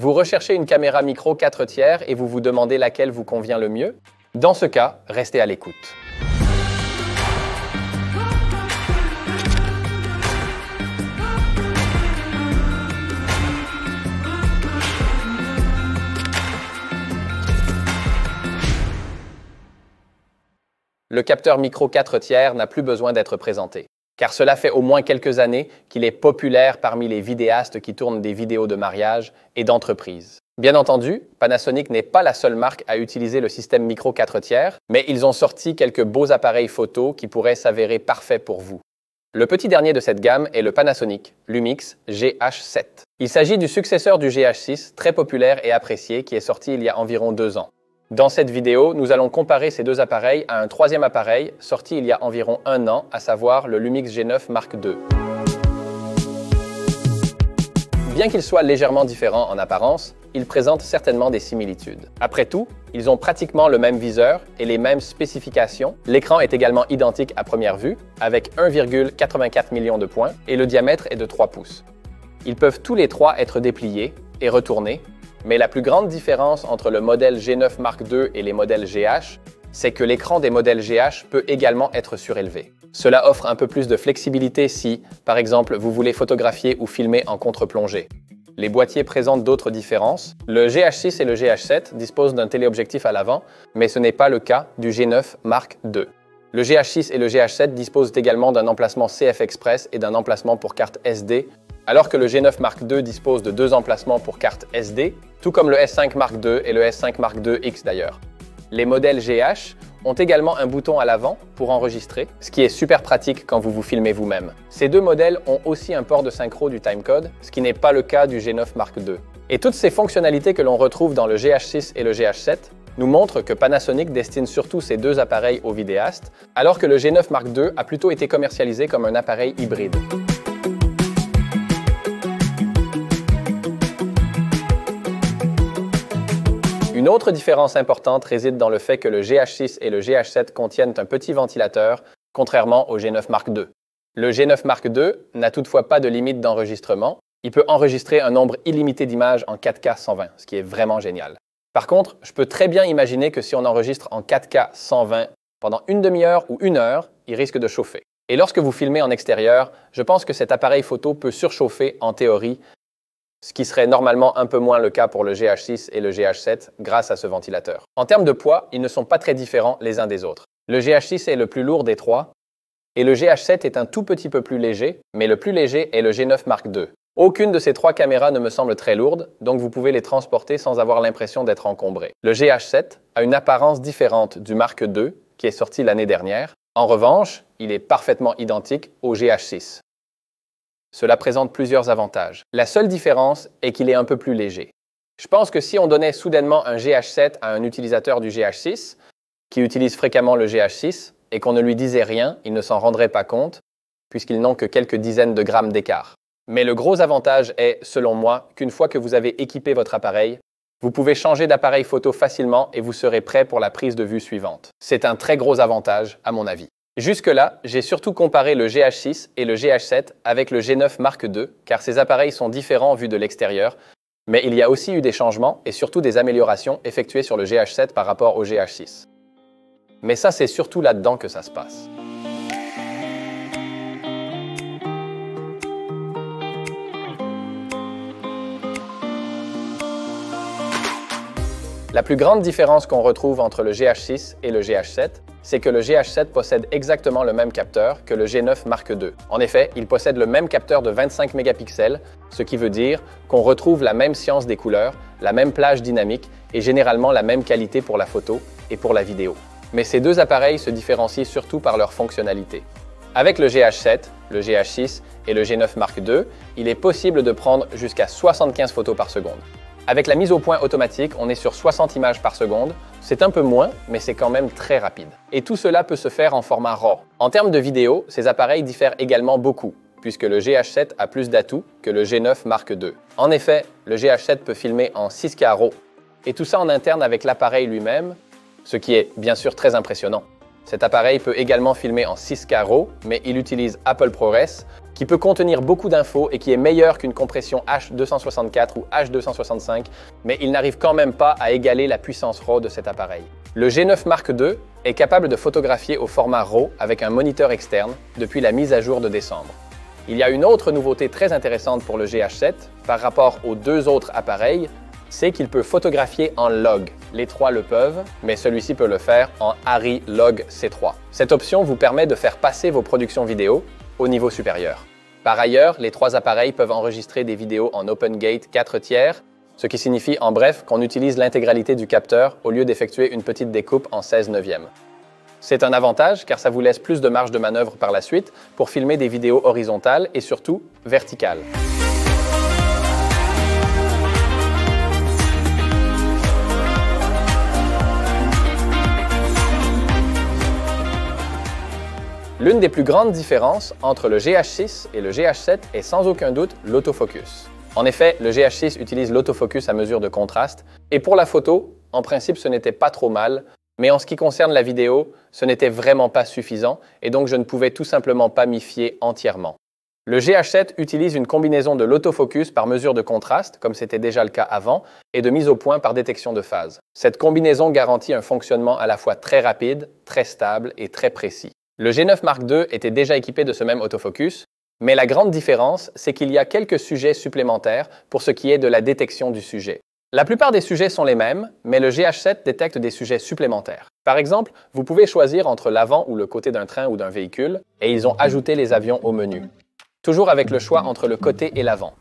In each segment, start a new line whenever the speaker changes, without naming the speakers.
Vous recherchez une caméra micro 4/3 et vous vous demandez laquelle vous convient le mieux? Dans ce cas, restez à l'écoute. Le capteur micro 4/3 n'a plus besoin d'être présenté, car cela fait au moins quelques années qu'il est populaire parmi les vidéastes qui tournent des vidéos de mariage et d'entreprise. Bien entendu, Panasonic n'est pas la seule marque à utiliser le système micro 4/3, mais ils ont sorti quelques beaux appareils photo qui pourraient s'avérer parfaits pour vous. Le petit dernier de cette gamme est le Panasonic Lumix GH7. Il s'agit du successeur du GH6, très populaire et apprécié, qui est sorti il y a environ 2 ans. Dans cette vidéo, nous allons comparer ces deux appareils à un troisième appareil sorti il y a environ 1 an, à savoir le Lumix G9 Mark II. Bien qu'ils soient légèrement différents en apparence, ils présentent certainement des similitudes. Après tout, ils ont pratiquement le même viseur et les mêmes spécifications. L'écran est également identique à première vue, avec 1,84 million de points et le diamètre est de 3 pouces. Ils peuvent tous les trois être dépliés et retournés, mais la plus grande différence entre le modèle G9 Mark II et les modèles GH, c'est que l'écran des modèles GH peut également être surélevé. Cela offre un peu plus de flexibilité si, par exemple, vous voulez photographier ou filmer en contre-plongée. Les boîtiers présentent d'autres différences. Le GH6 et le GH7 disposent d'un téléobjectif à l'avant, mais ce n'est pas le cas du G9 Mark II. Le GH6 et le GH7 disposent également d'un emplacement CF Express et d'un emplacement pour carte SD, alors que le G9 Mark II dispose de 2 emplacements pour carte SD, tout comme le S5 Mark II et le S5 Mark II X d'ailleurs. Les modèles GH ont également un bouton à l'avant pour enregistrer, ce qui est super pratique quand vous vous filmez vous-même. Ces deux modèles ont aussi un port de synchro du timecode, ce qui n'est pas le cas du G9 Mark II. Et toutes ces fonctionnalités que l'on retrouve dans le GH6 et le GH7 nous montrent que Panasonic destine surtout ces deux appareils aux vidéastes, alors que le G9 Mark II a plutôt été commercialisé comme un appareil hybride. Une autre différence importante réside dans le fait que le GH6 et le GH7 contiennent un petit ventilateur, contrairement au G9 Mark II. Le G9 Mark II n'a toutefois pas de limite d'enregistrement. Il peut enregistrer un nombre illimité d'images en 4K 120, ce qui est vraiment génial. Par contre, je peux très bien imaginer que si on enregistre en 4K 120 pendant une demi-heure ou 1 heure, il risque de chauffer. Et lorsque vous filmez en extérieur, je pense que cet appareil photo peut surchauffer en théorie, ce qui serait normalement un peu moins le cas pour le GH6 et le GH7 grâce à ce ventilateur. En termes de poids, ils ne sont pas très différents les uns des autres. Le GH6 est le plus lourd des trois et le GH7 est un tout petit peu plus léger, mais le plus léger est le G9 Mark II. Aucune de ces trois caméras ne me semble très lourde, donc vous pouvez les transporter sans avoir l'impression d'être encombré. Le GH7 a une apparence différente du Mark II qui est sorti l'année dernière. En revanche, il est parfaitement identique au GH6. Cela présente plusieurs avantages. La seule différence est qu'il est un peu plus léger. Je pense que si on donnait soudainement un GH7 à un utilisateur du GH6, qui utilise fréquemment le GH6, et qu'on ne lui disait rien, il ne s'en rendrait pas compte, puisqu'ils n'ont que quelques dizaines de grammes d'écart. Mais le gros avantage est, selon moi, qu'une fois que vous avez équipé votre appareil, vous pouvez changer d'appareil photo facilement et vous serez prêt pour la prise de vue suivante. C'est un très gros avantage, à mon avis. Jusque-là, j'ai surtout comparé le GH6 et le GH7 avec le G9 Mark II, car ces appareils sont différents vus de l'extérieur, mais il y a aussi eu des changements et surtout des améliorations effectuées sur le GH7 par rapport au GH6. Mais ça, c'est surtout là-dedans que ça se passe. La plus grande différence qu'on retrouve entre le GH6 et le GH7, c'est que le GH7 possède exactement le même capteur que le G9 Mark II. En effet, il possède le même capteur de 25 mégapixels, ce qui veut dire qu'on retrouve la même science des couleurs, la même plage dynamique et généralement la même qualité pour la photo et pour la vidéo. Mais ces deux appareils se différencient surtout par leur fonctionnalité. Avec le GH7, le GH6 et le G9 Mark II, il est possible de prendre jusqu'à 75 photos par seconde. Avec la mise au point automatique, on est sur 60 images par seconde. C'est un peu moins, mais c'est quand même très rapide. Et tout cela peut se faire en format RAW. En termes de vidéo, ces appareils diffèrent également beaucoup, puisque le GH7 a plus d'atouts que le G9 Mark II. En effet, le GH7 peut filmer en 6K RAW, et tout ça en interne avec l'appareil lui-même, ce qui est bien sûr très impressionnant. Cet appareil peut également filmer en 6K RAW, mais il utilise Apple ProRes, qui peut contenir beaucoup d'infos et qui est meilleur qu'une compression H264 ou H265, mais il n'arrive quand même pas à égaler la puissance RAW de cet appareil. Le G9 Mark II est capable de photographier au format RAW avec un moniteur externe depuis la mise à jour de décembre. Il y a une autre nouveauté très intéressante pour le GH7 par rapport aux deux autres appareils, c'est qu'il peut photographier en log. Les trois le peuvent, mais celui-ci peut le faire en ARRI Log C3. Cette option vous permet de faire passer vos productions vidéo au niveau supérieur. Par ailleurs, les trois appareils peuvent enregistrer des vidéos en OpenGate 4 tiers, ce qui signifie en bref qu'on utilise l'intégralité du capteur au lieu d'effectuer une petite découpe en 16/9. C'est un avantage car ça vous laisse plus de marge de manœuvre par la suite pour filmer des vidéos horizontales et surtout verticales. L'une des plus grandes différences entre le GH6 et le GH7 est sans aucun doute l'autofocus. En effet, le GH6 utilise l'autofocus à mesure de contraste, et pour la photo, en principe ce n'était pas trop mal, mais en ce qui concerne la vidéo, ce n'était vraiment pas suffisant, et donc je ne pouvais tout simplement pas m'y fier entièrement. Le GH7 utilise une combinaison de l'autofocus par mesure de contraste, comme c'était déjà le cas avant, et de mise au point par détection de phase. Cette combinaison garantit un fonctionnement à la fois très rapide, très stable et très précis. Le G9 Mark II était déjà équipé de ce même autofocus, mais la grande différence, c'est qu'il y a quelques sujets supplémentaires pour ce qui est de la détection du sujet. La plupart des sujets sont les mêmes, mais le GH7 détecte des sujets supplémentaires. Par exemple, vous pouvez choisir entre l'avant ou le côté d'un train ou d'un véhicule, et ils ont ajouté les avions au menu. Toujours avec le choix entre le côté et l'avant.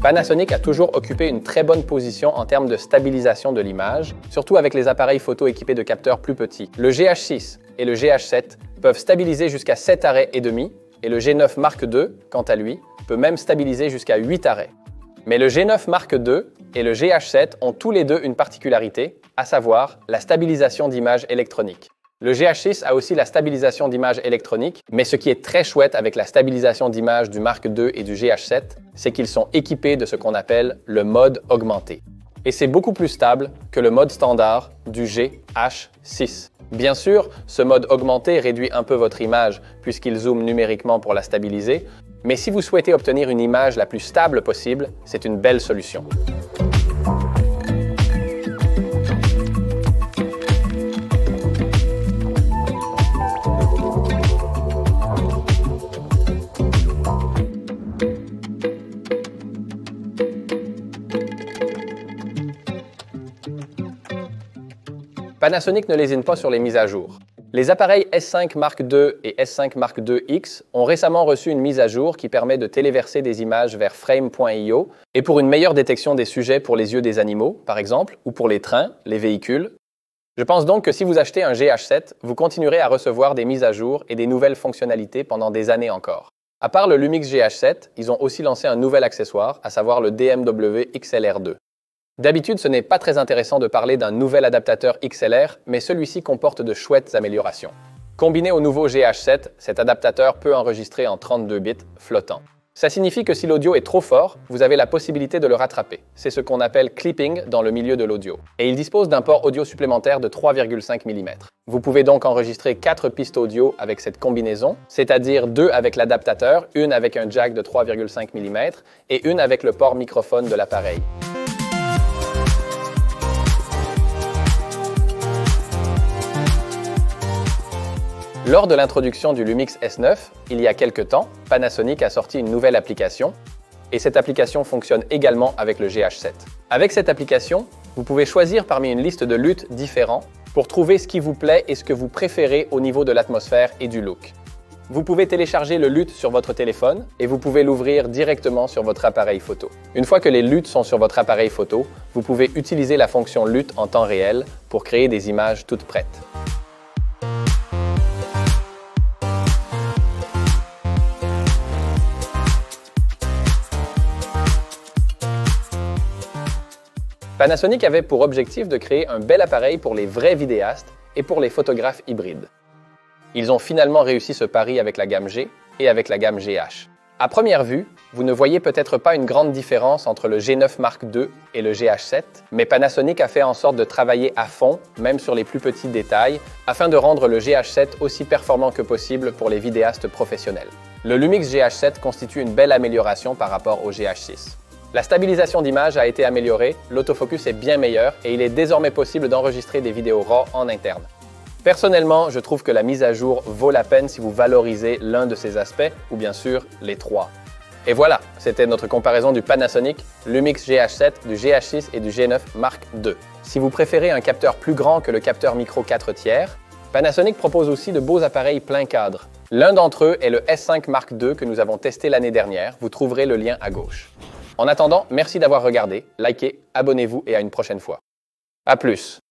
Panasonic a toujours occupé une très bonne position en termes de stabilisation de l'image, surtout avec les appareils photo équipés de capteurs plus petits. Le GH6 et le GH7 peuvent stabiliser jusqu'à 7 arrêts et demi, et le G9 Mark II, quant à lui, peut même stabiliser jusqu'à 8 arrêts. Mais le G9 Mark II et le GH7 ont tous les deux une particularité, à savoir la stabilisation d'image électronique. Le GH6 a aussi la stabilisation d'image électronique, mais ce qui est très chouette avec la stabilisation d'image du Mark II et du GH7, c'est qu'ils sont équipés de ce qu'on appelle le mode augmenté. Et c'est beaucoup plus stable que le mode standard du GH6. Bien sûr, ce mode augmenté réduit un peu votre image puisqu'il zoome numériquement pour la stabiliser, mais si vous souhaitez obtenir une image la plus stable possible, c'est une belle solution. Panasonic ne lésine pas sur les mises à jour. Les appareils S5 Mark II et S5 Mark IIX ont récemment reçu une mise à jour qui permet de téléverser des images vers frame.io et pour une meilleure détection des sujets pour les yeux des animaux, par exemple, ou pour les trains, les véhicules. Je pense donc que si vous achetez un GH7, vous continuerez à recevoir des mises à jour et des nouvelles fonctionnalités pendant des années encore. À part le Lumix GH7, ils ont aussi lancé un nouvel accessoire, à savoir le DMW XLR2. D'habitude, ce n'est pas très intéressant de parler d'un nouvel adaptateur XLR, mais celui-ci comporte de chouettes améliorations. Combiné au nouveau GH7, cet adaptateur peut enregistrer en 32 bits flottant. Ça signifie que si l'audio est trop fort, vous avez la possibilité de le rattraper. C'est ce qu'on appelle clipping dans le milieu de l'audio. Et il dispose d'un port audio supplémentaire de 3,5 mm. Vous pouvez donc enregistrer 4 pistes audio avec cette combinaison, c'est-à-dire 2 avec l'adaptateur, une avec un jack de 3,5 mm et une avec le port microphone de l'appareil. Lors de l'introduction du Lumix S9, il y a quelques temps, Panasonic a sorti une nouvelle application et cette application fonctionne également avec le GH7. Avec cette application, vous pouvez choisir parmi une liste de LUT différents pour trouver ce qui vous plaît et ce que vous préférez au niveau de l'atmosphère et du look. Vous pouvez télécharger le LUT sur votre téléphone et vous pouvez l'ouvrir directement sur votre appareil photo. Une fois que les LUT sont sur votre appareil photo, vous pouvez utiliser la fonction LUT en temps réel pour créer des images toutes prêtes. Panasonic avait pour objectif de créer un bel appareil pour les vrais vidéastes et pour les photographes hybrides. Ils ont finalement réussi ce pari avec la gamme G et avec la gamme GH. À première vue, vous ne voyez peut-être pas une grande différence entre le G9 Mark II et le GH7, mais Panasonic a fait en sorte de travailler à fond, même sur les plus petits détails, afin de rendre le GH7 aussi performant que possible pour les vidéastes professionnels. Le Lumix GH7 constitue une belle amélioration par rapport au GH6. La stabilisation d'image a été améliorée, l'autofocus est bien meilleur et il est désormais possible d'enregistrer des vidéos RAW en interne. Personnellement, je trouve que la mise à jour vaut la peine si vous valorisez l'un de ces aspects, ou bien sûr les trois. Et voilà, c'était notre comparaison du Panasonic Lumix GH7, du GH6 et du G9 Mark II. Si vous préférez un capteur plus grand que le capteur micro 4/3, Panasonic propose aussi de beaux appareils plein cadre. L'un d'entre eux est le S5 Mark II que nous avons testé l'année dernière, vous trouverez le lien à gauche. En attendant, merci d'avoir regardé, likez, abonnez-vous et à une prochaine fois. A plus!